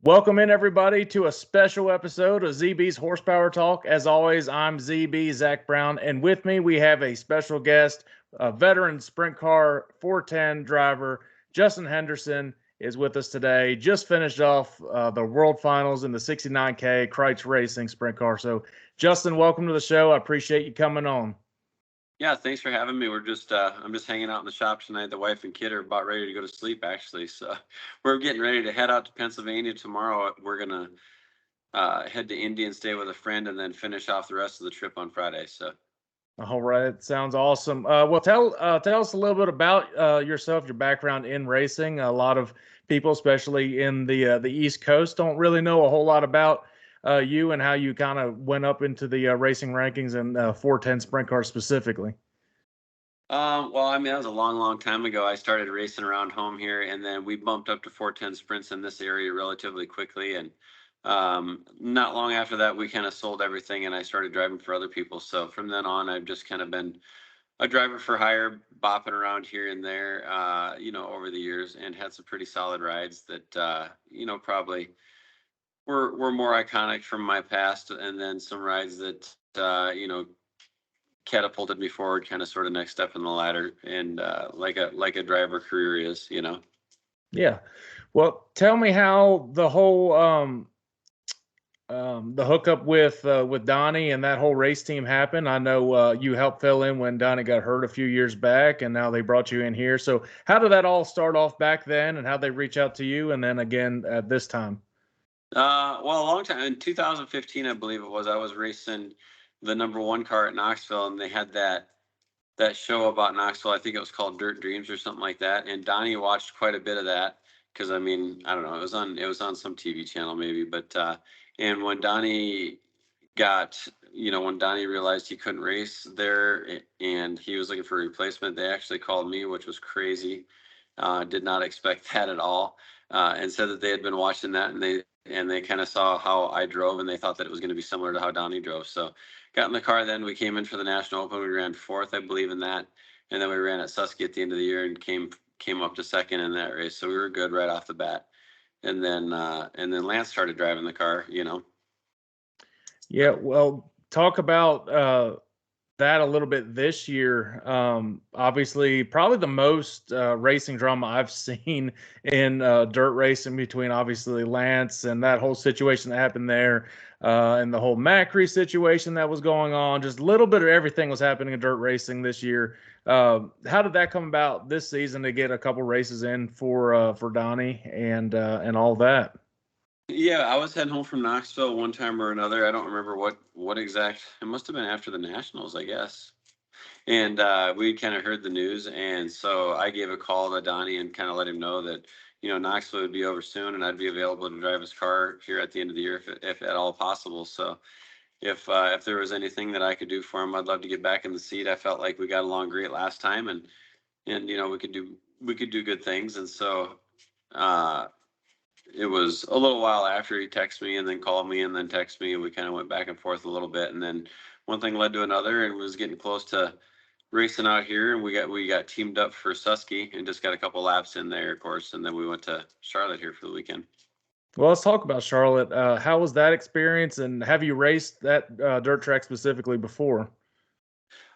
Welcome in, everybody, to a special episode of ZB's Horsepower Talk. As always, I'm ZB, Zack Brown, and with me we have a special guest, a veteran sprint car 410 driver, Justin Henderson is with us today. Just finished off the World Finals in the 69K Kreitz Racing sprint car. So, Justin, welcome to the show. I appreciate you coming on. Yeah, thanks for having me. I'm just hanging out in the shop tonight. The wife and kid are about ready to go to sleep, actually. So we're getting ready to head out to Pennsylvania tomorrow. We're gonna head to Indy and stay with a friend, and then finish off the rest of the trip on Friday. So. All right, sounds awesome. Well, tell us a little bit about yourself, your background in racing. A lot of people, especially in the East Coast, don't really know a whole lot about you and how you kind of went up into the racing rankings and 410 sprint cars specifically. Well, I mean, that was a long, long time ago. I started racing around home here, and then we bumped up to 410 sprints in this area relatively quickly. And not long after that, we kind of sold everything, and I started driving for other people. So from then on, I've just kind of been a driver for hire, bopping around here and there, over the years, and had some pretty solid rides that, probably were more iconic from my past, and then some rides that, catapulted me forward, kind of sort of next step in the ladder, and like a driver career is. Yeah. Well, tell me how the whole the hookup with Donnie and that whole race team happened. I know you helped fill in when Donnie got hurt a few years back, and now they brought you in here. So how did that all start off back then, and how they reach out to you, and then again at this time? Well, a long time in 2015, I believe it was. I was racing the #1 car at Knoxville, and they had that show about Knoxville. I think it was called Dirt Dreams or something like that. And Donnie watched quite a bit of that because, I mean, I don't know, it was on some TV channel maybe. But and when Donnie realized he couldn't race there and he was looking for a replacement, they actually called me, which was crazy. Did not expect that at all, and said that they had been watching that, and they kind of saw how I drove, and they thought that it was going to be similar to how Donnie drove. So got in the car, then we came in for the National Open. We ran fourth, I believe, in that, and then we ran at Susky at the end of the year and came up to second in that race. So we were good right off the bat. And then Lance started driving the car. Yeah, well, talk about that a little bit this year. Obviously, probably the most racing drama I've seen in dirt racing between obviously Lance and that whole situation that happened there, and the whole Macri situation that was going on. Just a little bit of everything was happening in dirt racing this year. How did that come about this season to get a couple races in for Donnie and all that? Yeah, I was heading home from Knoxville one time or another. I don't remember what exact. It must have been after the Nationals, I guess. And we kind of heard the news, and so I gave a call to Donnie and kind of let him know that Knoxville would be over soon, and I'd be available to drive his car here at the end of the year if at all possible. So if there was anything that I could do for him, I'd love to get back in the seat. I felt like we got along great last time, and we could do good things, and so. It was a little while after he texted me and then called me and then texted me, and we kind of went back and forth a little bit, and then one thing led to another, and was getting close to racing out here, and we got teamed up for Susky and just got a couple laps in there, of course, and then we went to Charlotte here for the weekend. Well, let's talk about Charlotte. How was that experience, and have you raced that dirt track specifically before?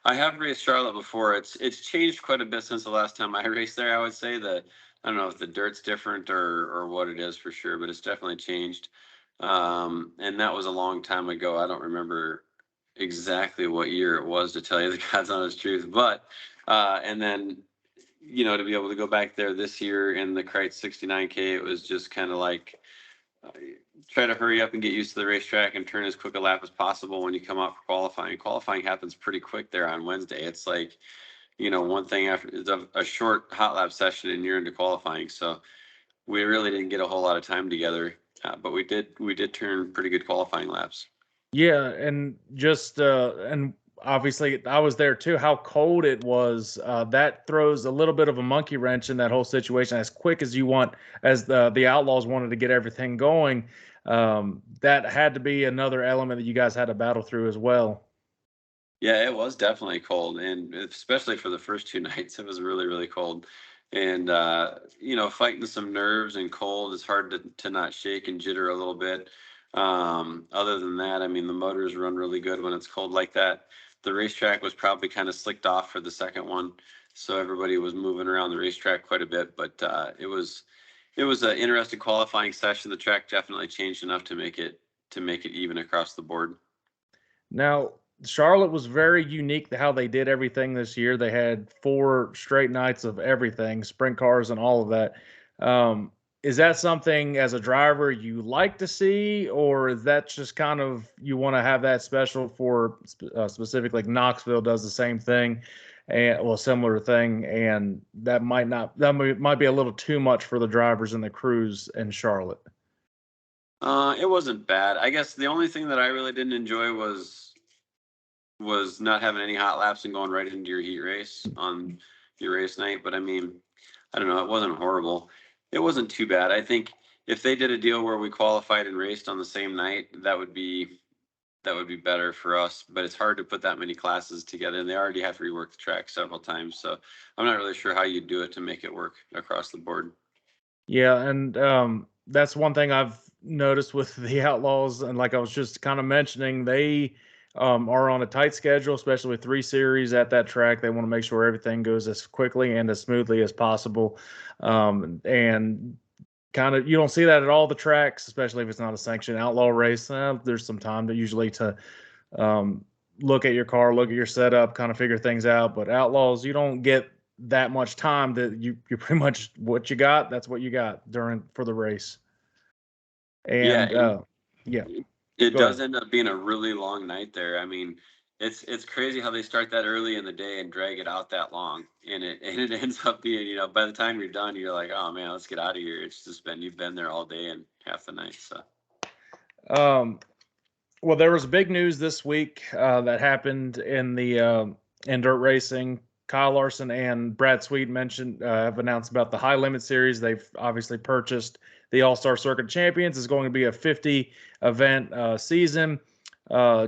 I have raced Charlotte before. It's changed quite a bit since the last time I raced there. I would say that I don't know if the dirt's different or what it is for sure, but it's definitely changed. And that was a long time ago. I don't remember exactly what year it was, to tell you the God's honest truth. But and then to be able to go back there this year in the Kreitz 69K, it was just kind of like try to hurry up and get used to the racetrack and turn as quick a lap as possible when you come out for qualifying. Qualifying happens pretty quick there on Wednesday. It's like, one thing after it's a short hot lap session and you're into qualifying. So we really didn't get a whole lot of time together, but we did turn pretty good qualifying laps. Yeah, and just and obviously I was there too. How cold it was, that throws a little bit of a monkey wrench in that whole situation. As quick as you want, as the Outlaws wanted to get everything going, that had to be another element that you guys had to battle through as well. Yeah, it was definitely cold, and especially for the first two nights, it was really, really cold. and fighting some nerves and cold. It's hard to not shake and jitter a little bit. Other than that, I mean, the motors run really good when it's cold like that. The racetrack was probably kind of slicked off for the second one, so everybody was moving around the racetrack quite a bit. But it was an interesting qualifying session. The track definitely changed enough to make it even across the board. Now, Charlotte was very unique to how they did everything this year. They had 4 straight nights of everything, sprint cars and all of that. Is that something as a driver you like to see, or is that just kind of you want to have that special for specific, like Knoxville does the same thing, and well, similar thing, and that might be a little too much for the drivers and the crews in Charlotte. It wasn't bad. I guess the only thing that I really didn't enjoy was not having any hot laps and going right into your heat race on your race night. But I mean, I don't know. It wasn't horrible. It wasn't too bad. I think if they did a deal where we qualified and raced on the same night, that would be better for us. But it's hard to put that many classes together, and they already have to rework the track several times. So I'm not really sure how you do it to make it work across the board. Yeah, and that's one thing I've noticed with the Outlaws, and like I was just kind of mentioning, they are on a tight schedule, especially with 3 series at that track. They want to make sure everything goes as quickly and as smoothly as possible, and kind of you don't see that at all the tracks, especially if it's not a sanctioned outlaw race. There's some time to look at your car, look at your setup, kind of figure things out. But Outlaws, you don't get that much time. That you're pretty much what you got. That's what you got for the race. And yeah, it does end up being a really long night there. I mean, it's crazy how they start that early in the day and drag it out that long, and it ends up being, by the time you're done, you're like, oh man, let's get out of here. It's just you've been there all day and half the night. So, well, there was big news this week that happened in the in dirt racing. Kyle Larson and Brad Sweet have announced about the High Limit Series. They've obviously purchased the All-Star Circuit Champions. It's going to be a 50 event season.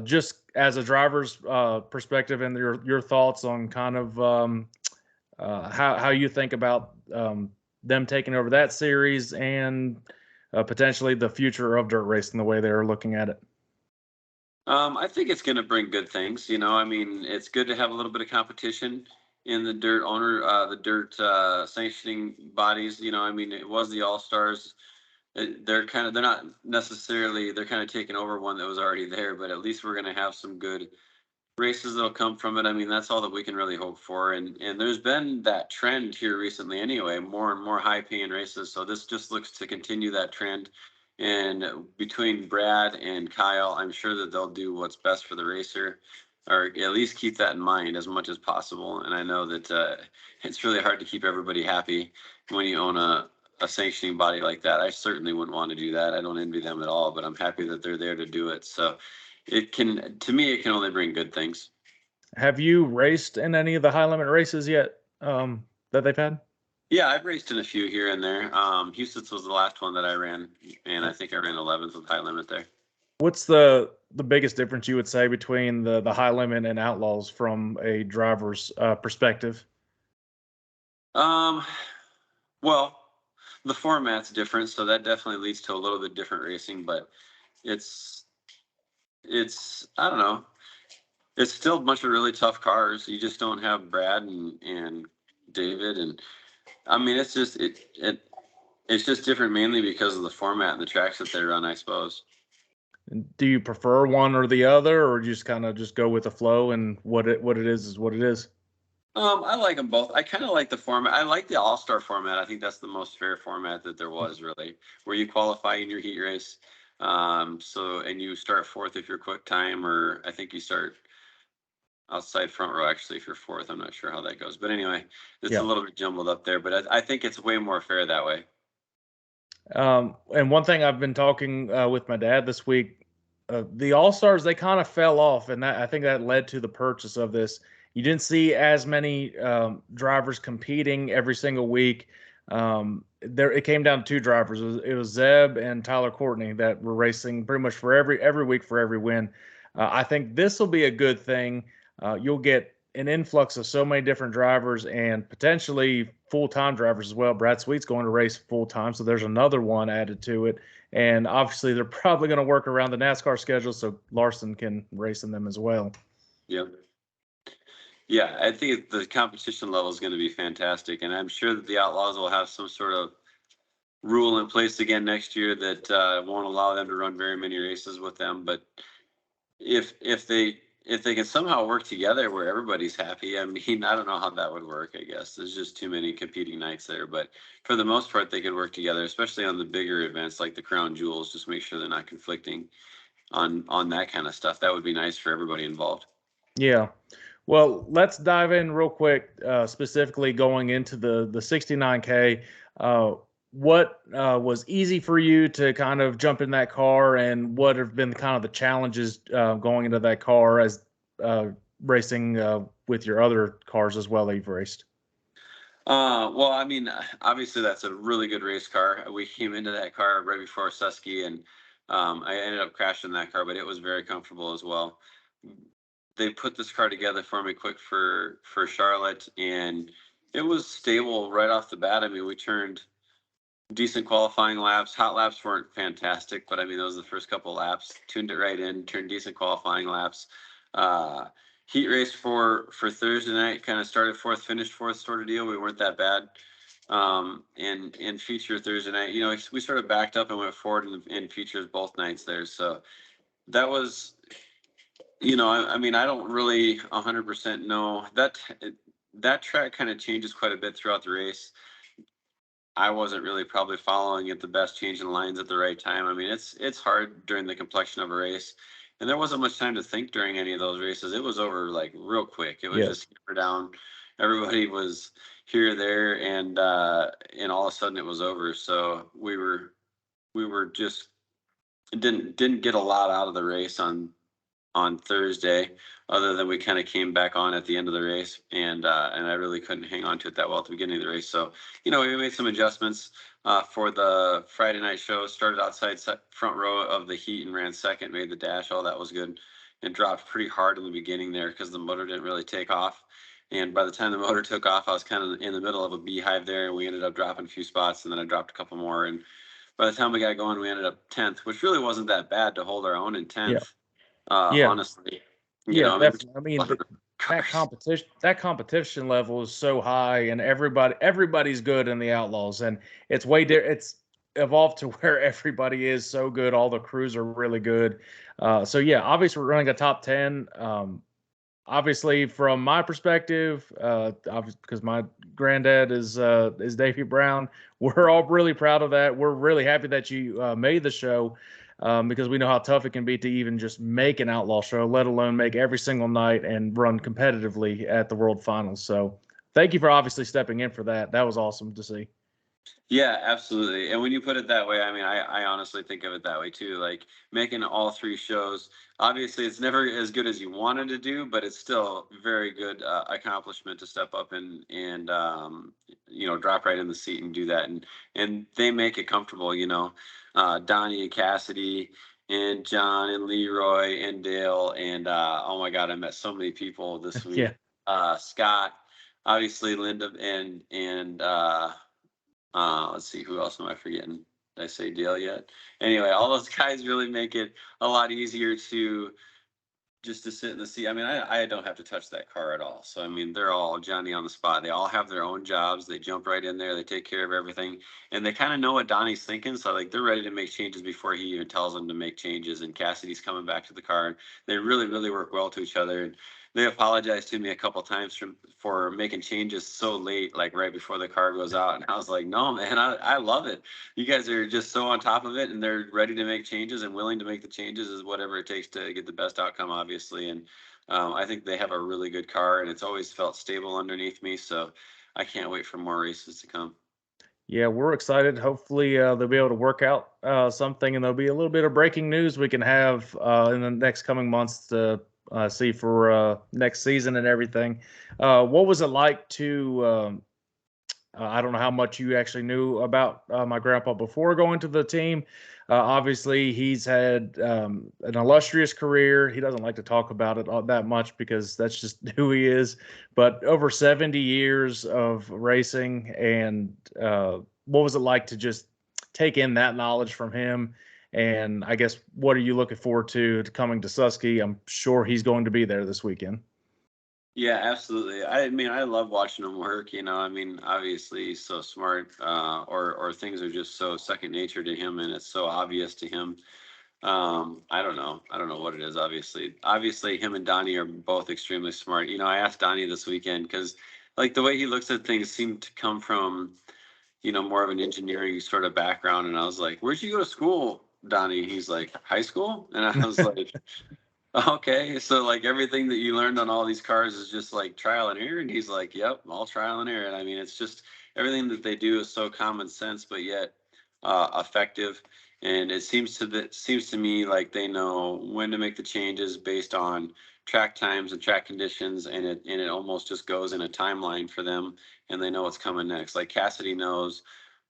Just as a driver's perspective, and your thoughts on kind of how you think about them taking over that series and potentially the future of dirt racing, the way they're looking at it. I think it's going to bring good things. I mean, it's good to have a little bit of competition in the dirt sanctioning bodies. I mean, it was the All-Stars. They're not necessarily, they're kind of taking over one that was already there, but at least we're going to have some good races that'll come from it. I mean, that's all that we can really hope for. And there's been that trend here recently anyway, more and more high paying races. So this just looks to continue that trend. And between Brad and Kyle, I'm sure that they'll do what's best for the racer, or at least keep that in mind as much as possible. And I know that it's really hard to keep everybody happy when you own a sanctioning body like that. I certainly wouldn't want to do that. I don't envy them at all, but I'm happy that they're there to do it. So to me, it can only bring good things. Have you raced in any of the high limit races yet that they've had? Yeah, I've raced in a few here and there. Houston's was the last one that I ran, and I think I ran 11th with high limit there. What's the biggest difference you would say between the high limit and outlaws from a driver's perspective? Well, the format's different, so that definitely leads to a little bit different racing, but it's I don't know. It's still a bunch of really tough cars. You just don't have Brad and David, and I mean, it's just it's just different mainly because of the format and the tracks that they run, I suppose. Do you prefer one or the other, or just kind of just go with the flow and what it is what it is? I like them both. I kind of like the format. I like the All-Star format. I think that's the most fair format that there was, really, where you qualify in your heat race. And you start fourth if you're quick time, or I think you start outside front row actually if you're fourth. I'm not sure how that goes, but anyway, it's a little bit jumbled up there. But I think it's way more fair that way. And one thing I've been talking with my dad this week, the All-Stars, they kind of fell off, and I think that led to the purchase of this. You didn't see as many drivers competing every single week. It came down to 2 drivers. It was Zeb and Tyler Courtney that were racing pretty much for every week for every win. I think this will be a good thing. You'll get an influx of so many different drivers and potentially full-time drivers as well. Brad Sweet's going to race full-time, so there's another one added to it. And obviously, they're probably going to work around the NASCAR schedule so Larson can race in them as well. Yep. Yeah, I think the competition level is going to be fantastic, and I'm sure that the Outlaws will have some sort of rule in place again next year that won't allow them to run very many races with them. But if they can somehow work together where everybody's happy, I mean, I don't know how that would work. I guess there's just too many competing nights there. But for the most part, they could work together, especially on the bigger events like the Crown Jewels. Just make sure they're not conflicting on that kind of stuff. That would be nice for everybody involved. Yeah. Well, let's dive in real quick, specifically going into the 69K. What was easy for you to kind of jump in that car, and what have been kind of the challenges going into that car as racing with your other cars as well that you've raced? Well, I mean, obviously that's a really good race car. We came into that car right before Susky, and I ended up crashing that car, but it was very comfortable as well. They put this car together for me quick for Charlotte, and it was stable right off the bat. I mean, we turned decent qualifying laps. Hot laps weren't fantastic, but I mean, those were the first couple laps. Tuned it right in, turned decent qualifying laps. Heat race for Thursday night, kind of started fourth, finished fourth sort of deal. We weren't that bad. And feature Thursday night, you know, we sort of backed up and went forward in features both nights there. So that was, you know, I mean, I don't really 100% know that track kind of changes quite a bit throughout the race. I wasn't really probably following it the best, changing lines at the right time. I mean, it's hard during the complexion of a race, and there wasn't much time to think during any of those races. It was over like real quick. It was just hammer down. Everybody was here, there, and all of a sudden it was over. So we were just didn't get a lot out of the race on Thursday, other than we kind of came back on at the end of the race, and I really couldn't hang on to it that well at the beginning of the race. So, you know, we made some adjustments for the Friday night show. Started outside front row of the heat and ran second, made the dash. All that was good. And dropped pretty hard in the beginning there because the motor didn't really take off. And by the time the motor took off, I was kind of in the middle of a beehive there, and we ended up dropping a few spots, and then I dropped a couple more. And by the time we got going, we ended up 10th, which really wasn't that bad to hold our own in 10th. Honestly, definitely. I mean, that competition level is so high, and everybody's good in the Outlaws, and it's it's evolved to where everybody is so good. All the crews are really good. So yeah, obviously we're running a top 10. Obviously, from my perspective, because my granddad is Davey Brown, we're all really proud of that. We're really happy that you made the show. Because we know how tough it can be to even just make an outlaw show, let alone make every single night and run competitively at the World Finals. So thank you for obviously stepping in for that. That was awesome to see. Yeah, absolutely. And when you put it that way, I mean, I honestly think of it that way too. Like making all three shows, obviously it's never as good as you wanted to do, but it's still very good accomplishment to step up and you know, drop right in the seat and do that. And they make it comfortable, you know. Donnie and Cassidy and John and Leroy and Dale and oh my God, I met so many people this week. Scott, obviously Linda and let's see, who else am I forgetting? Did I say Dale yet? Anyway, all those guys really make it a lot easier to just to sit in the seat. I mean, I don't have to touch that car at all. So, I mean, they're all Johnny on the spot. They all have their own jobs. They jump right in there. They take care of everything. And they kind of know what Donnie's thinking. So, like, they're ready to make changes before he even tells them to make changes. And Cassidy's coming back to the car. And they really, really work well to each other. And they apologized to me a couple times for making changes so late, like right before the car goes out. And I was like, no, man, I love it. You guys are just so on top of it, and they're ready to make changes and willing to make the changes is whatever it takes to get the best outcome, obviously. And I think they have a really good car, and it's always felt stable underneath me. So I can't wait for more races to come. Yeah, we're excited. Hopefully, they'll be able to work out something, and there'll be a little bit of breaking news we can have in the next coming months to see for next season and everything. What was it like to I don't know how much you actually knew about my grandpa before going to the team. Obviously, he's had an illustrious career. He doesn't like to talk about it that much because that's just who he is. But over 70 years of racing, and what was it like to just take in that knowledge from him? And I guess, what are you looking forward to coming to Susky? I'm sure he's going to be there this weekend. Yeah, absolutely. I mean, I love watching him work. I mean, obviously he's so smart, or things are just so second nature to him, and it's so obvious to him. I don't know. I don't know what it is. Obviously, him and Donnie are both extremely smart. I asked Donnie this weekend because, like, the way he looks at things seemed to come from, more of an engineering sort of background. And I was like, "Where'd you go to school, Donnie?" He's like, "High school," and I was like. Okay, so like everything that you learned on all these cars is just like trial and error, and he's like, "Yep, all trial and error." And I mean, it's just everything that they do is so common sense, but yet effective. And it seems to me like they know when to make the changes based on track times and track conditions, and it almost just goes in a timeline for them, and they know what's coming next. Like Cassidy knows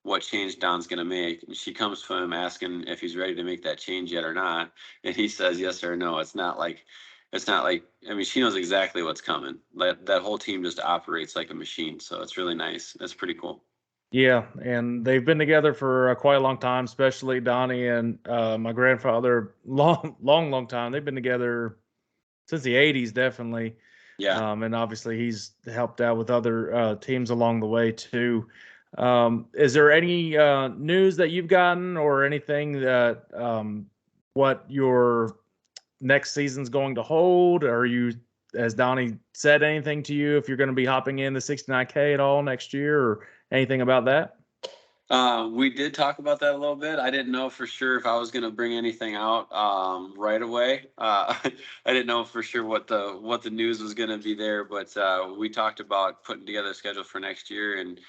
what change Don's going to make. And she comes to him asking if he's ready to make that change yet or not, and he says yes or no. It's not like I mean, she knows exactly what's coming. That whole team just operates like a machine, so it's really nice. That's pretty cool. Yeah, and they've been together for quite a long time, especially Donnie and my grandfather. Long time. They've been together since the '80s, definitely. Yeah. And obviously, he's helped out with other teams along the way too. Is there any news that you've gotten, or anything that what your next season's going to hold? Are you, has Donnie said anything to you if you're going to be hopping in the 69K at all next year, or anything about that? We did talk about that a little bit. I didn't know for sure if I was going to bring anything out right away. I didn't know for sure what the news was going to be there, but we talked about putting together a schedule for next year, and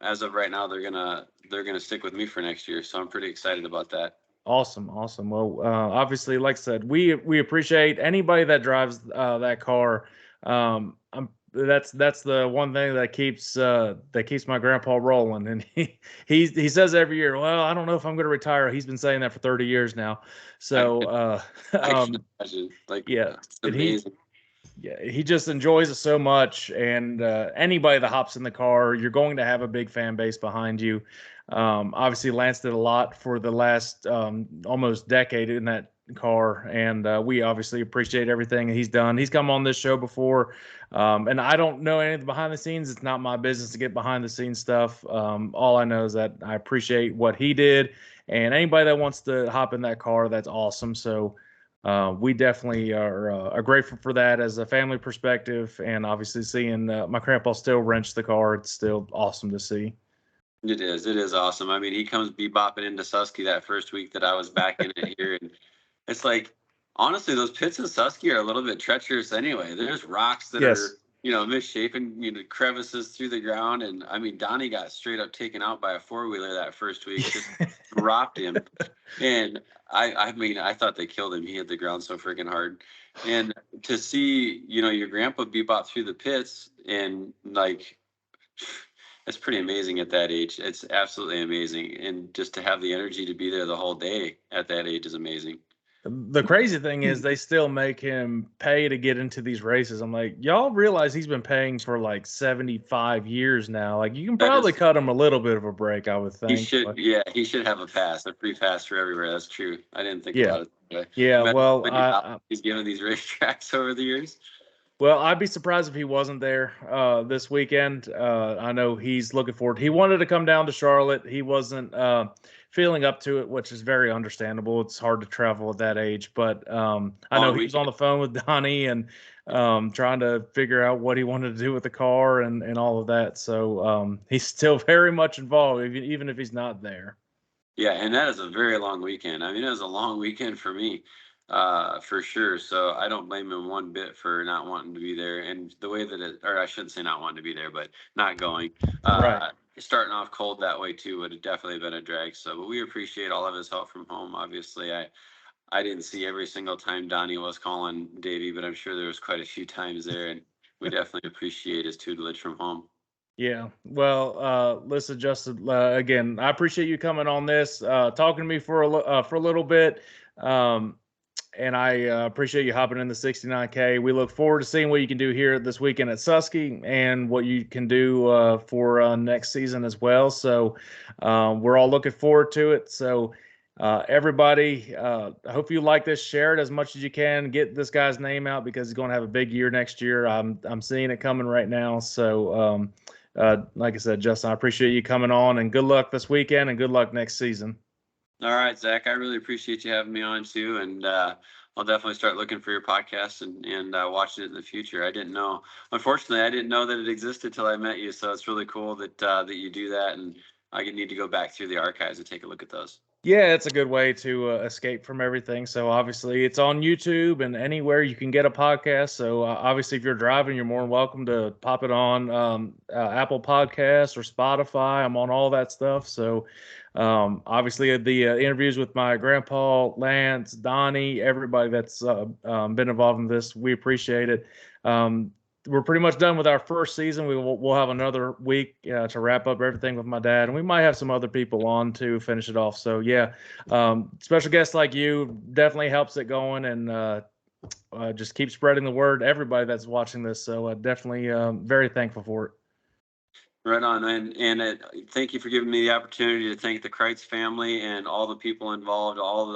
as of right now, they're gonna stick with me for next year. So I'm pretty excited about that. Awesome, awesome. Well, obviously, like I said, we appreciate anybody that drives that car. That's the one thing that keeps my grandpa rolling, and he says every year, "Well, I don't know if I'm going to retire." He's been saying that for 30 years now. I So, I can imagine. Like, yeah, it's and amazing. he just enjoys it so much, and anybody that hops in the car, you're going to have a big fan base behind you. Obviously, Lance did a lot for the last almost decade in that car, and we obviously appreciate everything he's done. He's come on this show before, and I don't know anything behind the scenes. It's not my business to get behind the scenes stuff. All I know is that I appreciate what he did, and anybody that wants to hop in that car, that's awesome. So we definitely are grateful for that as a family perspective, and obviously seeing my grandpa still wrench the car, it's still awesome to see. It is. It is awesome. I mean, he comes bebopping into Susky that first week that I was back in it here, and it's like, honestly, those pits in Susky are a little bit treacherous anyway. There's rocks that Yes. are, misshapen, crevices through the ground, and I mean, Donnie got straight up taken out by a four-wheeler that first week, just dropped him, and I mean, I thought they killed him. He hit the ground so freaking hard, and to see, your grandpa bebop through the pits and like. It's pretty amazing at that age. It's absolutely amazing. And just to have the energy to be there the whole day at that age is amazing. The crazy thing is they still make him pay to get into these races. I'm like, y'all realize he's been paying for like 75 years now. Like, you can That probably is, cut him a little bit of a break, I would he think. should, But yeah, he should have a free pass for everywhere. That's true. I didn't think yeah, about it that way. yeah. Imagine Well, how many dollars he's given these racetracks over the years. well, I'd be surprised if he wasn't there this weekend. I know he's looking forward. He wanted to come down to Charlotte. He wasn't feeling up to it, which is very understandable. It's hard to travel at that age, but I know Long he was on weekend. the phone with Donnie and trying to figure out what he wanted to do with the car and all of that. So he's still very much involved, even if he's not there. Yeah, and that is a very long weekend. I mean, it was a long weekend for me, for sure. So I don't blame him one bit for not wanting to be there. And the way that or I shouldn't say not wanting to be there, but not going. Right. Starting off cold that way too would have definitely been a drag. So, but we appreciate all of his help from home. Obviously, I didn't see every single time Donnie was calling Davey, but I'm sure there was quite a few times there, and we definitely appreciate his tutelage from home. Yeah. Well, listen, Justin, again, I appreciate you coming on this, talking to me for a little bit. Um, and I appreciate you hopping in the 69K. We look forward to seeing what you can do here this weekend at Susky and what you can do for next season as well. So we're all looking forward to it. So everybody, I hope you like this. Share it as much as you can. Get this guy's name out because he's going to have a big year next year. I'm seeing it coming right now. So like I said, Justin, I appreciate you coming on, and good luck this weekend and good luck next season. All right, Zach, I really appreciate you having me on too. And I'll definitely start looking for your podcast and watching it in the future. Unfortunately, I didn't know that it existed till I met you. So it's really cool that that you do that. And I need to go back through the archives and take a look at those. Yeah, it's a good way to escape from everything. So obviously, it's on YouTube and anywhere you can get a podcast. So obviously, if you're driving, you're more than welcome to pop it on Apple Podcasts or Spotify. I'm on all that stuff. So obviously, the interviews with my grandpa, Lance, Donnie, everybody that's been involved in this, we appreciate it. We're pretty much done with our first season. We'll have another week to wrap up everything with my dad, and we might have some other people on to finish it off. So yeah, special guests like you definitely helps it going, and just keep spreading the word to everybody that's watching this. So definitely very thankful for it. Right on, and thank you for giving me the opportunity to thank the Kreitz family and all the people involved, all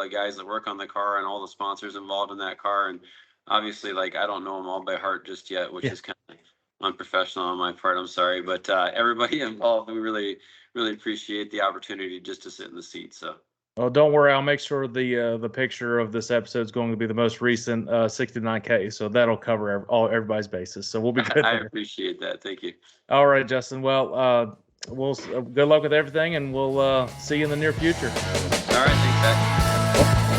the guys that work on the car, and all the sponsors involved in that car. And obviously, like, I don't know them all by heart just yet, which is kind of unprofessional on my part. I'm sorry, but everybody involved, we really appreciate the opportunity just to sit in the seat. So. Well, don't worry. I'll make sure the picture of this episode is going to be the most recent 69K, so that'll cover everybody's bases. So we'll be good. I appreciate that. Thank you. All right, Justin. Well, good luck with everything, and we'll see you in the near future. All right. Thanks, Zach.